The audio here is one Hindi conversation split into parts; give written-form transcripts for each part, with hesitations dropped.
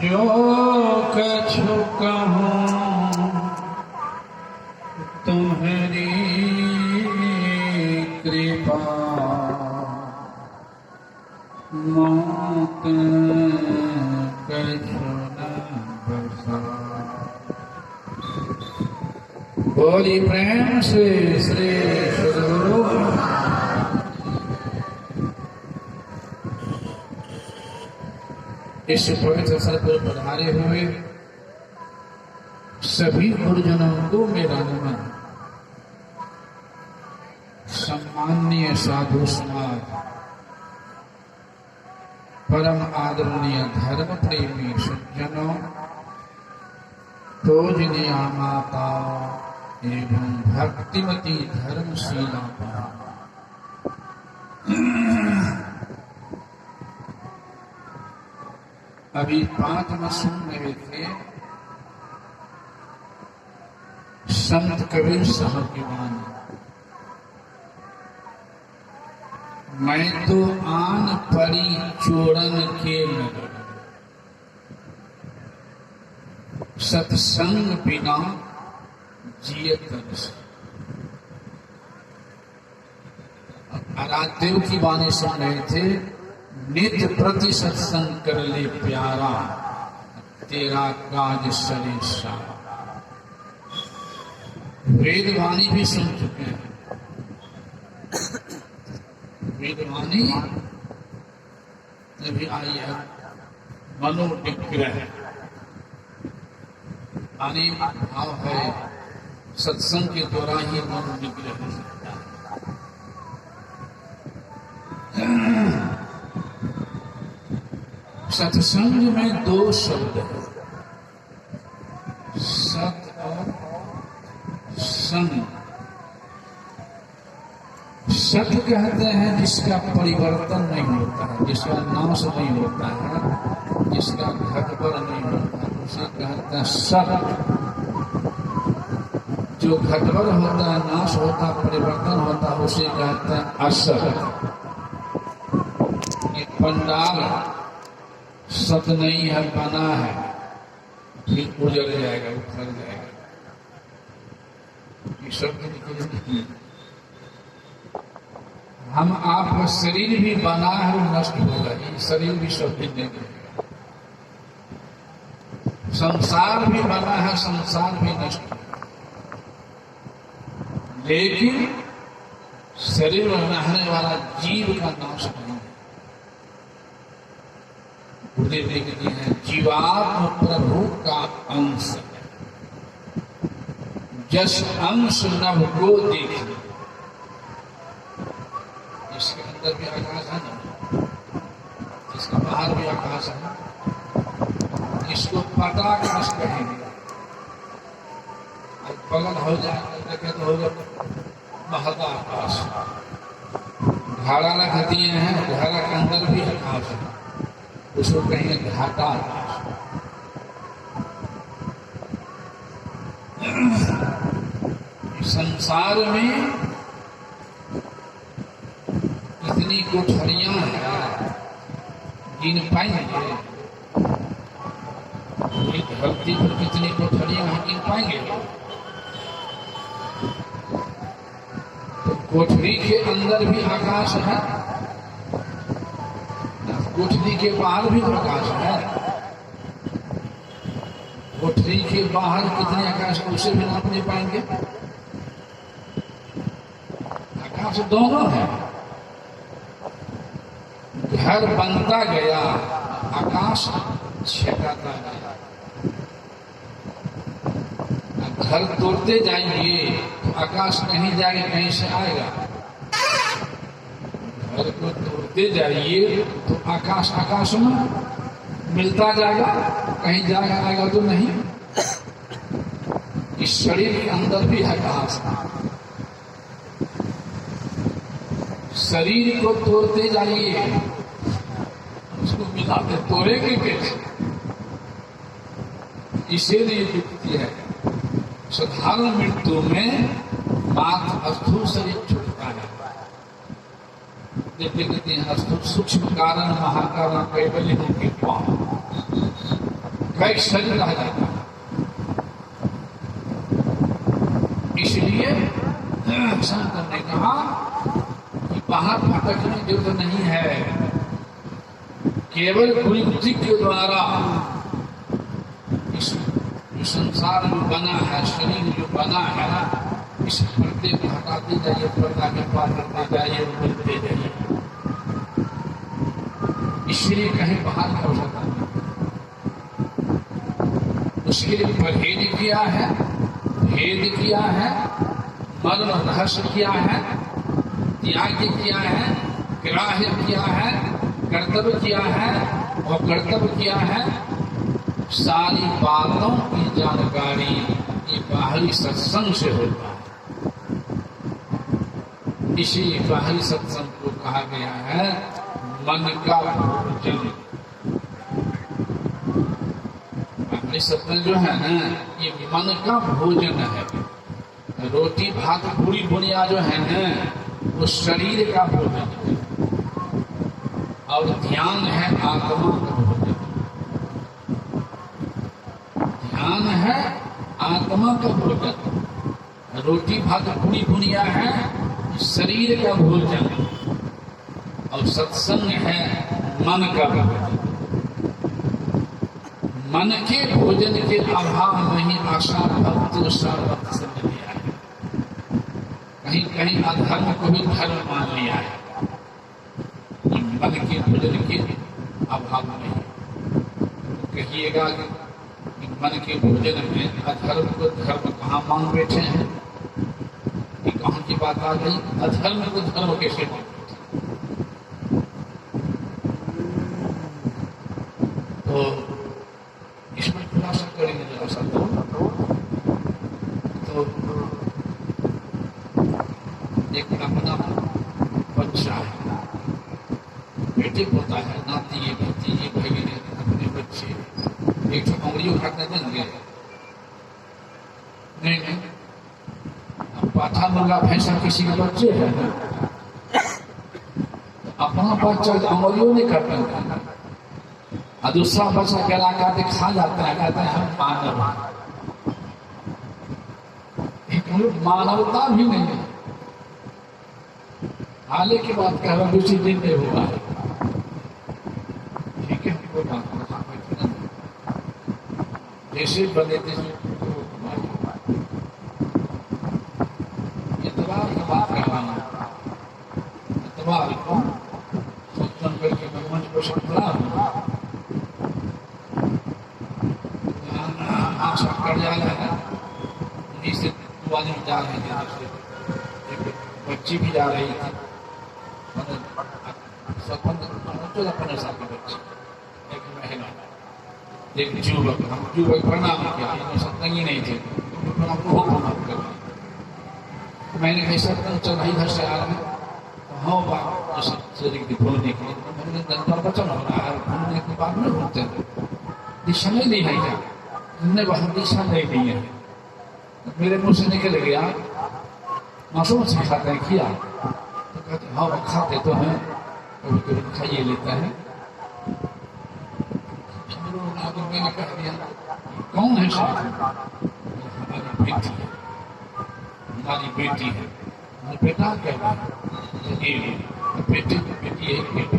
जो कछु कहूँ तुम्हारी कृपा मौत कछु न बसा। बोली प्रेम से श्री सद्गुरु। इस पवित्र अवसर पर पधारे हुए सभी गुरुजनों को मेरा नमन। सम्माननीय साधु समाज, परम आदरणीय धर्म प्रेमी सज्जनों, पूजनीय माता एवं भक्तिमती धर्मशीला, अभी 5 में सुन रहे थे संत कबीर साहब की वाणी। मैं तो आन पड़ी चोरन के नगर, सत्संग बिना जियत न सके। आराध्य की वाणी सुन रहे थे। नित्य प्रति सत्संग कर ले प्यारा, तेरा काज सरेसा। वेदवाणी भी सुन चुके हैं। वेदवाणी में भी आई है मनोनिग्रह, यानी भाव है सत्संग के द्वारा ही मनोनिग्रह हो सकता है। सत्संग में 2 शब्द है, सत और संग। सत कहते हैं जिसका परिवर्तन नहीं होता है, जिसका नाश नहीं होता है, जिसका घटपर नहीं होता है, उसे कहते हैं सत। जो घटपर होता है, नाश होता है, परिवर्तन होता है, उसे कहते हैं असत। ये पंडाल सत नहीं है, बना है, फिर उजड़ जाएगा, उखड़ जाएगा। ये शब्द निकल। हम आपका शरीर भी बना है, वो नष्ट होगा, ये शरीर भी सब गिरने लगेगा। संसार भी बना है, संसार भी नष्ट होगा, लेकिन शरीर में रहने वाला जीव का नाश नहीं। गुरुदेव लिखते हैं जीवात्म प्रभु का अंश है, जस अंश नभ को देखे। इसके अंदर भी आकाश है ना, इसके बाहर भी आकाश है। इसको पटाकाश कहेंगे। बगल हो जाए देखे तो होगा महदा आकाश। घड़ा रख दिए हैं, घड़ा के अंदर भी आकाश है, उसको कहेंगे घाटा। संसार में इतनी कोठरियां हैं, गिन पाएंगे? धरती पर कितनी कोठरियां हैं, गिन पाएंगे? तो कोठरी के अंदर भी आकाश है, कोठरी के बाहर भी आकाश है। कोठरी के बाहर कितने आकाश, उसे भी नाप नहीं पाएंगे। आकाश दोनों है। घर बनता गया, आकाश छेटाता गया। घर तोड़ते जाएंगे तो आकाश कहीं जाएगा, कहीं से आएगा। घर को तोड़ते जाइए तो आकाश आकाश में मिलता जाएगा, कहीं जाएगा आएगा तो नहीं। इस शरीर के अंदर भी आकाश है। शरीर को तोड़ते जाइए, उसको मिलाते, तोड़ेंगे कैसे? इसीलिए युक्ति है साधारण मृत्यु में मात्र स्थूल शरीर छूटता है, देखते कहते हैं सूक्ष्म कारण महाकारण कैवल्य के पांव कई शरीर रह जाता है। इसलिए शंकर ने कहा कि बाहर भटकने की जरूरत नहीं है, केवल गुरुमुक्ति के द्वारा इस संसार जो बना है, शरीर जो बना है, इस पर्दे को हटाते जाइए, पर्दा के पार करते जाइए, मिलते जाइए। इसलिए कहीं बाहर का होता है, उसके लिए परहेज किया है, भेद किया है, मर्म रहस्य किया है, त्याग किया है, ग्राह्य किया है, कर्तव्य किया है, और कर्तव्य किया है। सारी बातों की जानकारी ये बाहरी सत्संग से होता है। इसी बाहरी सत्संग को कहा गया है मन का भोजन। बाहरी सत्संग जो है ना, ये मन का भोजन है। रोटी भात पूरी बुनिया जो है ना, वो शरीर का भोजन है, और ध्यान है आत्मा का भोजन। ध्यान है आत्मा का भोजन, रोटी भात पूरी बुनिया है शरीर का भोजन, और सत्संग है मन का भोजन। मन के भोजन के अभाव में ही आशा भक्ति सर्वत्र से मिल गया है। कहीं कहीं अधर्म को भी धर्म मान लिया है, मन के भोजन के अभाव में। कहिएगा कि मन के भोजन में अधर्म को धर्म कहाँ मान बैठे हैं, कि कहाँ की बात आ गई? अधर्म को धर्म कैसे मान बैठे? तो इसमें खुलासा करेंगे जरा सा। तो एक अपना बच्चा है, बेटे होता है, नाती ये भतीजे भाई ने अपने बच्चे एक तो उंगलियों उठाते देंगे नहीं नहीं। अब पाठा मुर्गा भैंसा किसी के बच्चे है, अपना बच्चा उंगलियों नहीं करते हैं, और दूसरा बच्चा गला काटे खा जाता है, कहते हैं हम मानव हैं। मानवता भी नहीं है। हाल की बात कह रहा हूँ, दूसरी दिन में हुआ है, ठीक है? कोई बात नहीं, जैसे बने थे इतवार की बात कर रहा हूँ। इतवार को सत्संग करके मैं मंच पर सकता हूँ, आशा कर जा रहा है, उन्हीं से दो आदमी जा रहे थे, एक बच्ची भी जा रही थी, 15 साल की बच्ची, एक महिला, एक युवक। हम युवक प्रणाम किया, सत्संग ही नहीं थे, बहुत प्रणाम कर। मैंने कहा सत्संग चल रही घर से आ रहे हैं, हाँ बात शरीर की घूमने के लिए, मैंने जनता वचन हो रहा है, घूमने के बाद में घूमते हैं, दिशा नहीं दी है क्या? हमने वहां दिशा नहीं दी है। मेरे मुंह से निकल गया, मासूम से खाते हैं किया, तो कहते हाँ खाते तो हैं, कभी कभी खाइए लेता है। मैंने कह दिया कौन है? हमारी बेटी है, हमारी बेटी है। बेटा क्या बेटी बेटी एक बेटी।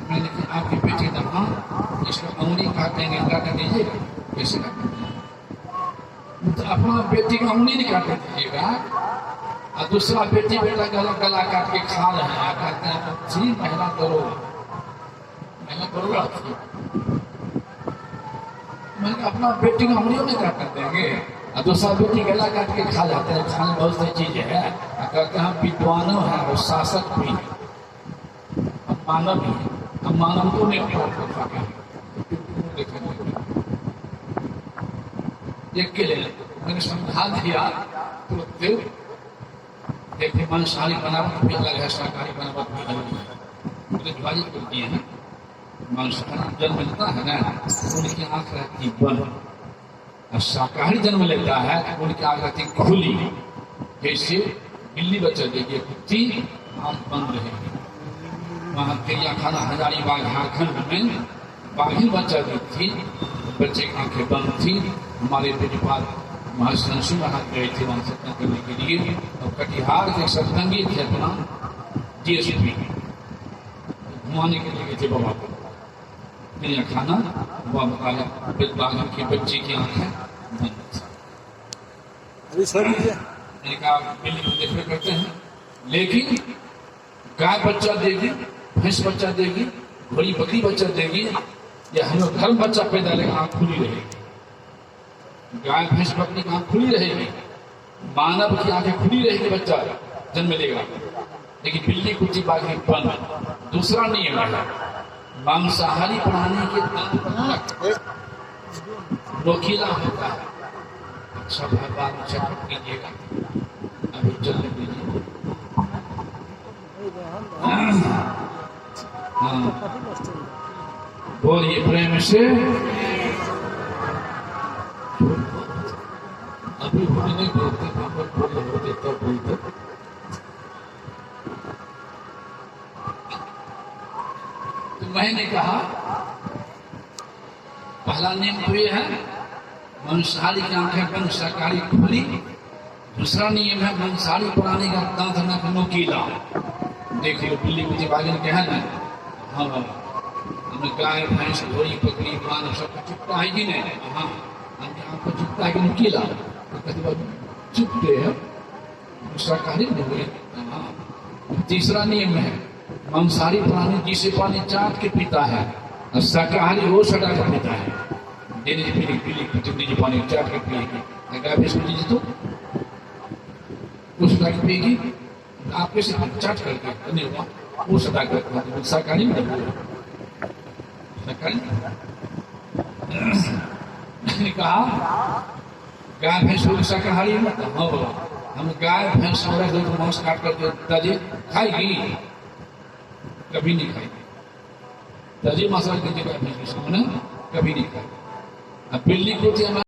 मैंने कहा आपकी बेटी ना, हाँ इसको उंगली काटेंगे, काट दीजिएगा। कैसे काटेंगे? तो अपना बेटी का उंगली नहीं काट दीजिएगा, और दूसरा बेटी बेटा गला काट के खा रहे हैं, कहते हैं जी महिला करो, महिला करोगा। मैंने अपना बेटी का उंगलियों में काट देंगे, और दूसरा बेटी गला काट के खा जाते हैं। खाने बहुत सी चीजें है, कहते हैं विद्वानों है और शासक भी है, हम मानव भी है, हम मानव को नहीं के लिए मैंने समझा दिया। तो देखिए मांसाहारी बनावट भी अलग है, शाकाहारी बनावट भी अलग है, विभाजित कर दिए हैं। मांसाहारी जन्म लेता है ना, उनकी आंख रहती बंद, और शाकाहारी जन्म लेता है तो उनकी आंख रहती खुली। जैसे बिल्ली बच्चा देगी, कुत्ती आज बंद रहेगी। वहाँ चिड़िया खाना हजारीबाग झारखंड में बाघिन बच्चा दी थी, बच्चे की आंखें बंद थी। हमारे प्रिंसिपाल महर्षि नरसिंह महाराज गए थे वहाँ सत्संग करने के लिए, और कटिहार के सत्संगी थे अपना DSP घुमाने के लिए गए थे बाबा को चिड़िया खाना। वह बताया बाघिन के बच्चे की आंखें बंद थी। मैंने कहा बिल्ली को देखने करते हैं, लेकिन गाय बच्चा देगी, भैंस बच्चा देगी, घोड़ी बकरी बच्चा देगी, या हम लोग घर में बच्चा पैदा लेगा आंख खुली रहेगी। गाय भैंस बकरी की आंख खुली रहेगी, मानव की आंखें खुली रहेगी, बच्चा जन्म लेगा। लेकिन बिल्ली कुत्ती बाघिन बंद। दूसरा नियम है, मांसाहारी प्राणी के दांत नोकीला होता है। अच्छा भगवान चेक कीजिएगा, अभी चलने दीजिए। हाँ, बोलिए प्रेम से। अभी बोले नहीं बोलते, बोले होते तब बोलते। तो मैंने कहा पहला नियम तो ये है, मांसाहारी की आंखें बंद, शाकाहारी खुली। दूसरा नियम है मांसाहारी प्राणी का दांत न नोकीला। देख लो बिल्ली कुत्ती बाघिन के है ना, हाँ हमें गाय भैंस घोड़ी बकरी मानव सबको चुपता है कि नहीं? हाँ, हमके आंख को चुपता है कि नोकीला? तो कहते बात चुपते हैं, शाकाहारी नहीं हुए। हाँ, तीसरा नियम है मांसाहारी प्राणी जिसे पानी चाट के पीता है, और शाकाहारी वो सटा के पीता है। देने पीली पीली जी पानी चाट के पिएगी, गाय भैंस को दीजिए तो वो सटा के पिएगी, आप कैसे चाट करके नहीं हुआ, वो सटा कर शाकाहारी में शाकाहारी। मैंने कहा गाय भैंस को शाकाहारी है, तो हाँ बोला हम गाय भैंस और मांस काट करके ताजे खाएगी? कभी नहीं खाएगी। ताजे मांस गाय भैंस कभी नहीं खाएगी। अब बिल्ली को